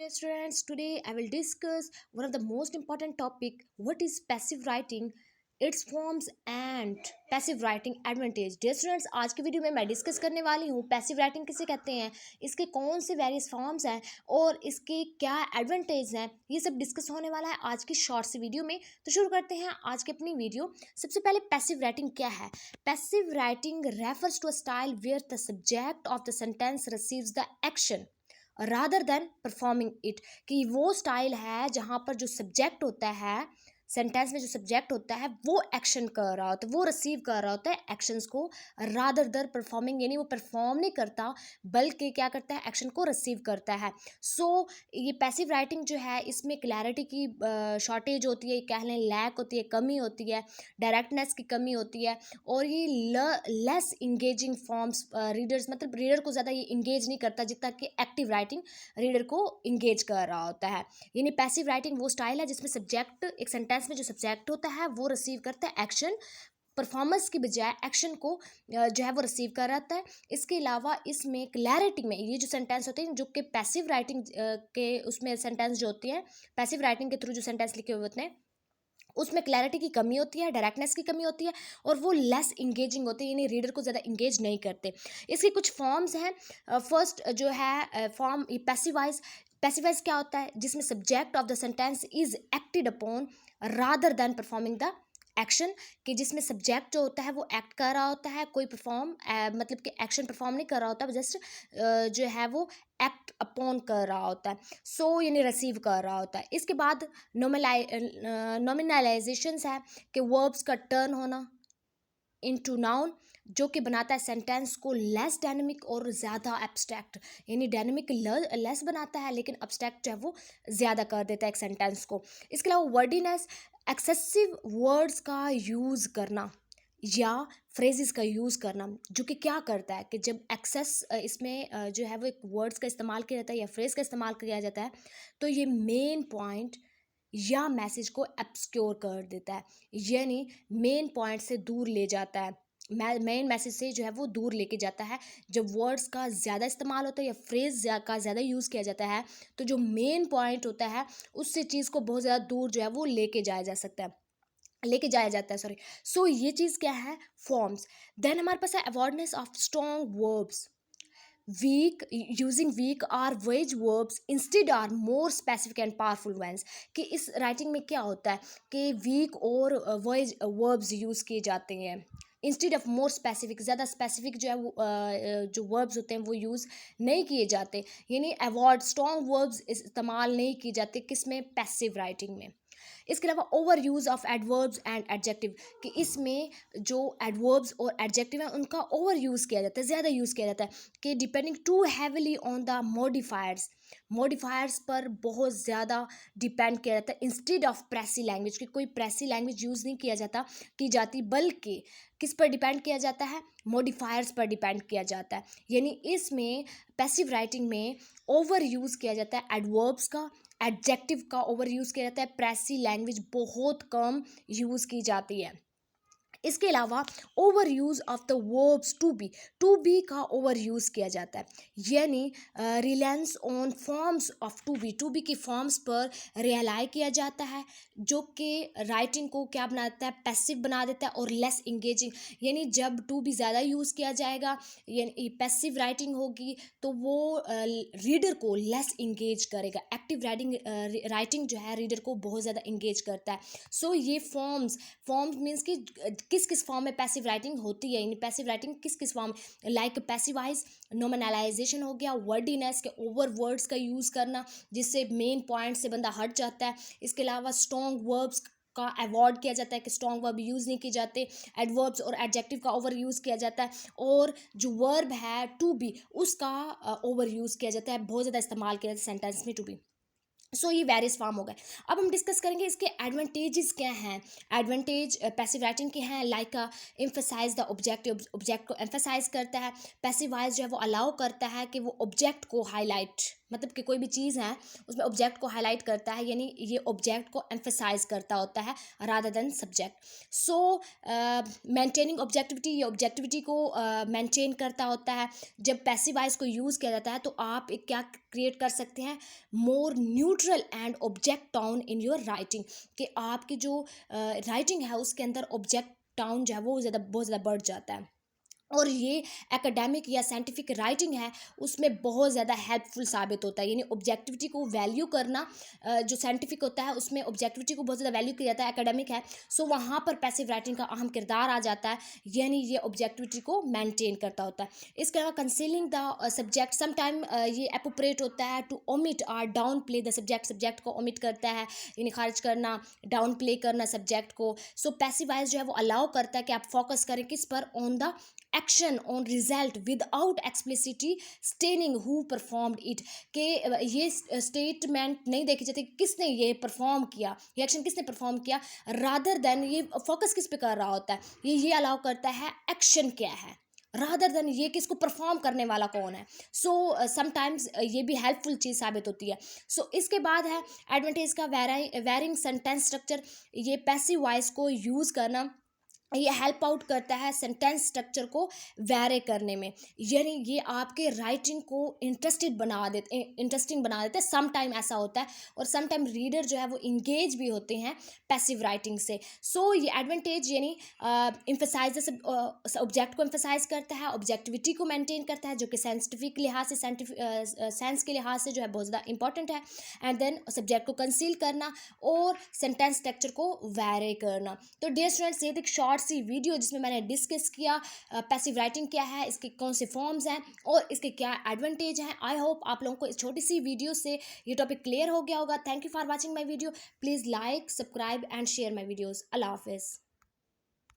Yes, students, today I will discuss one of the most important topic. What is passive writing, its forms and passive writing advantage. Dear students, आज की video में मैं discuss करने वाली हूँ passive writing किसे कहते हैं, इसके कौन से वेरियस फॉर्म्स हैं और इसके क्या एडवांटेज हैं, ये सब डिस्कस होने वाला है आज की शॉर्ट सी वीडियो में। तो शुरू करते हैं आज की अपनी वीडियो। सबसे पहले पैसिव राइटिंग क्या है। Passive writing refers to a style where the subject of the sentence receives the action rather than performing it, कि वो स्टाइल है जहाँ पर जो सब्जेक्ट होता है, सेंटेंस में जो सब्जेक्ट होता है वो एक्शन कर रहा होता है, वो रिसीव कर रहा होता है एक्शंस को, रादर देन परफॉर्मिंग, यानी वो परफॉर्म नहीं करता बल्कि क्या करता है, एक्शन को रिसीव करता है। सो ये पैसिव राइटिंग जो है इसमें क्लैरिटी की शॉर्टेज होती है, कह लें लैक होती है, कमी होती है, डायरेक्टनेस की कमी होती है, और ये लेस इंगेजिंग फॉर्म्स रीडर्स, मतलब रीडर को ज़्यादा ये इंगेज नहीं करता जितना कि एक्टिव राइटिंग रीडर को इंगेज कर रहा होता है। यानी पैसिव राइटिंग वो स्टाइल है जिसमें सब्जेक्ट, एक सेंटेंस में जो सब्जेक्ट होता है वो रिसीव करता है एक्शन, परफॉर्मेंस की बजाय एक्शन को जो है वो रिसीव कर रहा है। इसके अलावा इसमें क्लैरिटी में ये जो सेंटेंस होते हैं जो कि पैसिव राइटिंग के उसमें सेंटेंस जो होती है, पैसिव राइटिंग के थ्रू जो सेंटेंस लिखे हुए होते हैं उसमें क्लैरिटी की कमी होती है, डायरेक्टनेस की कमी होती है, और वो लेस इंगेजिंग होती है, यानी रीडर को ज़्यादा इंगेज नहीं करते। इसके कुछ फॉर्म्स हैं। फर्स्ट जो है फॉर्म पैसिवाइज। पैसिवाइज क्या होता है, जिसमें subject of the sentence is acted upon rather than performing the action, कि जिसमें सब्जेक्ट जो होता है वो एक्ट कर रहा होता है, कोई परफॉर्म मतलब कि एक्शन परफॉर्म नहीं कर रहा होता, जस्ट जो है वो एक्ट अपॉन कर रहा होता है। सो यानी रिसीव कर रहा होता है। इसके बाद नॉमिनलाइजेशंस है, कि वर्ब्स का टर्न होना इनटू नाउन, जो कि बनाता है सेंटेंस को लेस डायनेमिक और ज़्यादा एब्स्ट्रैक्ट, यानी डायनेमिक लेस बनाता है लेकिन एब्स्ट्रैक्ट जो है वो ज़्यादा कर देता है एक सेंटेंस को। इसके अलावा वर्डीनेस, एक्सेसिव वर्ड्स का यूज़ करना या फ्रेजेस का यूज़ करना, जो कि क्या करता है कि जब एक्सेस इसमें जो है वो एक वर्ड्स का इस्तेमाल किया जाता है या फ्रेज का इस्तेमाल किया जाता है, तो ये मेन पॉइंट या मैसेज को एब्सक्योर कर देता है, यानी मेन पॉइंट से दूर ले जाता है, मेन मैसेज से जो है वो दूर लेके जाता है। जब वर्ड्स का ज़्यादा इस्तेमाल होता है या फ्रेज का ज़्यादा यूज़ किया जाता है, तो जो मेन पॉइंट होता है उससे चीज़ को बहुत ज़्यादा दूर जो है वो लेके जाया जाता है, सॉरी। सो ये चीज़ क्या है, फॉर्म्स। देन हमारे पास है awareness of strong verbs, weak, using weak or vague verbs instead or more specific and powerful ones, कि इस राइटिंग में क्या होता है कि वीक और वेज वर्ब्स यूज़ किए जाते हैं इंस्टेड ऑफ मोर स्पेसिफिक, ज़्यादा स्पेसिफिक जो है वो जो वर्ब्स होते हैं वो यूज़ नहीं किए जाते, यानी अवॉर्ड स्ट्रॉन्ग वर्ब्स इस्तेमाल नहीं किए जाते किसमें, पैसिव राइटिंग में। इसके अलावा over use of adverbs and adjective, कि इसमें जो एडवर्ब्स और एडजेक्टिव है उनका ओवर यूज़ किया जाता है, ज़्यादा यूज़ किया जाता है, कि depending to heavily on the modifiers पर बहुत ज़्यादा डिपेंड किया जाता है, इंस्टेड ऑफ प्रेसी लैंग्वेज, कि कोई प्रेसी लैंग्वेज यूज़ नहीं की जाती, बल्कि किस पर डिपेंड किया जाता है, मॉडिफायर्स पर डिपेंड किया जाता है। यानी इसमें पैसिव राइटिंग में ओवर यूज़ किया जाता है एडवर्ब्स का, एडजेक्टिव का ओवर यूज़ किया जाता है, प्रेसी लैंग्वेज बहुत कम यूज़ की जाती है। इसके अलावा over use of the verbs to be का ओवर यूज़ किया जाता है, यानी reliance on forms of to be की फॉर्म्स पर रियलाई किया जाता है, जो कि राइटिंग को क्या बनाता है, पैसिव बना देता है और लेस इंगेजिंग, यानी जब टू बी ज़्यादा यूज़ किया जाएगा, यानी पैसिव राइटिंग होगी तो वो रीडर को लेस इंगेज करेगा। एक्टिव राइटिंग जो है रीडर को बहुत ज़्यादा इंगेज करता है। सो ये फॉर्म्स मीन्स कि किस किस फॉर्म में पैसिव राइटिंग होती है, यानी पैसिव राइटिंग किस किस फॉर्म, लाइक पैसिवाइज, नोमिनलाइजेशन हो गया, वर्डीनेस के ओवर वर्ड्स का यूज़ करना जिससे मेन पॉइंट से बंदा हट जाता है। इसके अलावा स्ट्रॉन्ग वर्ब्स का अवॉइड किया जाता है कि स्ट्रॉन्ग वर्ब यूज़ नहीं किए जाते, एडवर्ब्स और एडजेक्टिव का ओवर यूज़ किया जाता है, और जो वर्ब है टू बी उसका ओवर यूज़ किया जाता है, बहुत ज़्यादा इस्तेमाल किया जाता है सेंटेंस में टू बी। सो ये वेरियस फॉर्म हो गए। अब हम डिस्कस करेंगे इसके एडवांटेजेस क्या हैं। एडवांटेज पैसिव राइटिंग के हैं, like emphasise the object, object को एम्फसाइज करता है। पैसिव वॉइस जो है वो अलाउ करता है कि वो ऑब्जेक्ट को हाईलाइट, मतलब कि कोई भी चीज़ है उसमें ऑब्जेक्ट को हाईलाइट करता है, यानी ये ऑब्जेक्ट को एम्फसाइज करता होता है रादर देन सब्जेक्ट। सो मेंटेनिंग ऑब्जेक्टिविटी, ये ऑब्जेक्टिविटी को मेंटेन करता होता है। जब पैसिव वॉइस को यूज़ किया जाता है तो आप एक क्या क्रिएट कर सकते हैं, more neutral and object tone in your writing, कि आपकी जो राइटिंग है उसके अंदर ऑब्जेक्ट टाउन जो है वो ज़्यादा, बहुत ज़्यादा बढ़ जाता है। और ये एकेडमिक या साइंटिफिक राइटिंग है उसमें बहुत ज़्यादा हेल्पफुल साबित होता है, यानी ऑब्जेक्टिविटी को वैल्यू करना। जो साइंटिफिक होता है उसमें ऑब्जेक्टिविटी को बहुत ज़्यादा वैल्यू किया जाता है, एकेडमिक है, सो वहाँ पर पैसिव राइटिंग का अहम किरदार आ जाता है, यानी ये ऑब्जेक्टिविटी को मेंटेन करता होता है। इसके अलावा कंसीलिंग द सब्जेक्ट, समटाइम ये अप्रोप्रिएट होता है टू ओमिट और down play the subject, subject को ओमिट करता है, यानी खारिज करना, डाउन प्ले करना सब्जेक्ट को। सो पैसिव वॉइस जो है वो अलाउ करता है कि आप फोकस करें किस पर, on the action, on result, without explicitly staining who performed it, के ये स्टेटमेंट नहीं देखी जाती किसने ये परफॉर्म किया, ये एक्शन किसने परफॉर्म किया, रादर देन ये फोकस किस पे कर रहा होता है, ये अलाउ करता है एक्शन क्या है, रादर देन ये कि इसको परफॉर्म करने वाला कौन है। सो समटाइम्स ये भी हेल्पफुल चीज़ साबित होती है। सो इसके बाद है एडवांटेज का वेरिंग सेंटेंस स्ट्रक्चर, ये पैसिव वॉइस को यूज़ करना ये हेल्प आउट करता है सेंटेंस स्ट्रक्चर को वैरे करने में, यानी ये आपके राइटिंग को इंटरेस्टिंग बना देते हैं। सम टाइम ऐसा होता है, और सम टाइम रीडर जो है वो इंगेज भी होते हैं पैसिव राइटिंग से। सो ये एडवांटेज यानी इम्फेसाइज ऑब्जेक्ट को इम्फेसाइज करता है, ऑब्जेक्टिविटी को मेंटेन करता है, जो कि साइंटिफिक लिहाज से, साइंस के लिहाज से जो है बहुत ज़्यादा इंपॉर्टेंट है। एंड देन सब्जेक्ट को कंसील करना और सेंटेंस स्ट्रक्चर को वैरे करना। तो डियर स्टूडेंट्स, ये एक शॉर्ट सी वीडियो जिसमें मैंने डिस्कस किया पैसिव राइटिंग क्या है, इसके कौन से फॉर्म्स हैं और इसके क्या एडवांटेज हैं। आई होप आप लोगों को इस छोटी सी वीडियो से ये टॉपिक क्लियर हो गया होगा। Thank you for watching my video. Please like, subscribe and share my videos. अल्लाह हाफिज़।